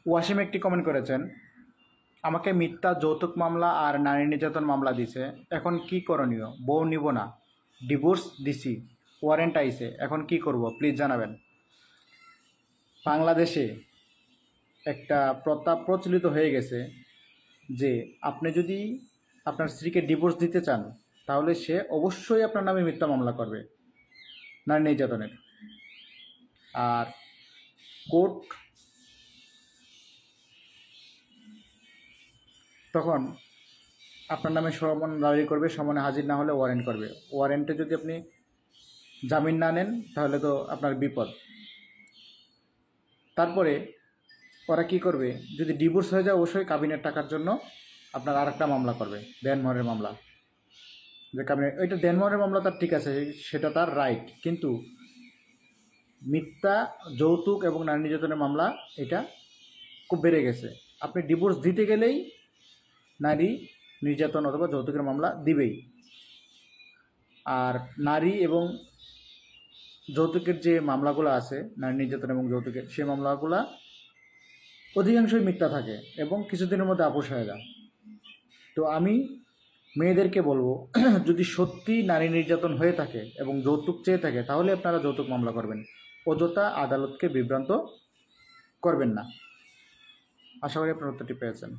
ওয়াসিম একটি কমেন্ট করেছেন, আমাকে মিথ্যা যৌতুক মামলা আর নারী নির্যাতন মামলা দিছে, এখন কি করণীয়? বউ নিব না, ডিভোর্স দিছি, ওয়ারেন্ট আইছে, এখন কি করব প্লিজ জানাবেন। বাংলাদেশে একটা প্রথা প্রচলিত হয়ে গেছে যে আপনি যদি আপনার স্ত্রীকে ডিভোর্স দিতে চান তাহলে সে অবশ্যই আপনার নামে মিথ্যা মামলা করবে নারী নির্যাতনের। আর কোর্ট তখন আপনার নামে সমন দাবি করবে, সমনে হাজির না হলে ওয়ারেন্ট করবে। ওয়ারেন্টে যদি আপনি জামিন না নেন তাহলে তো আপনার বিপদ। তারপরে ওরা কী করবে, যদি ডিভোর্স হয়ে যায় অবশ্যই কাবিনের টাকার জন্য আপনার আরেকটা মামলা করবে, দেনমোহরের মামলা। যে কাবিনের ওইটা দেনমোহরের মামলা তার ঠিক আছে, সেটা তার রাইট, কিন্তু মিথ্যা যৌতুক এবং নারী নির্যাতনের মামলা এটা খুব বেড়ে গেছে। আপনি ডিভোর্স দিতে গেলেই নারী নির্যাতন অথবা যৌতুকের মামলা দিবেই। আর নারী এবং যৌতুকের যে মামলাগুলো আছে, নারী নির্যাতন এবং যৌতুকের, সেই মামলাগুলো অধিকাংশই মিথ্যা থাকে এবং কিছুদিনের মধ্যে আপোষ হয়ে যায়। তো আমি মেয়েদেরকে বলবো, যদি সত্যি নারী নির্যাতন হয়ে থাকে এবং যৌতুক চেয়ে থাকে তাহলে আপনারা যৌতুক মামলা করবেন, অযথা আদালতকে বিভ্রান্ত করবেন না। আশা করি আপনার উত্তরটি পেয়েছেন।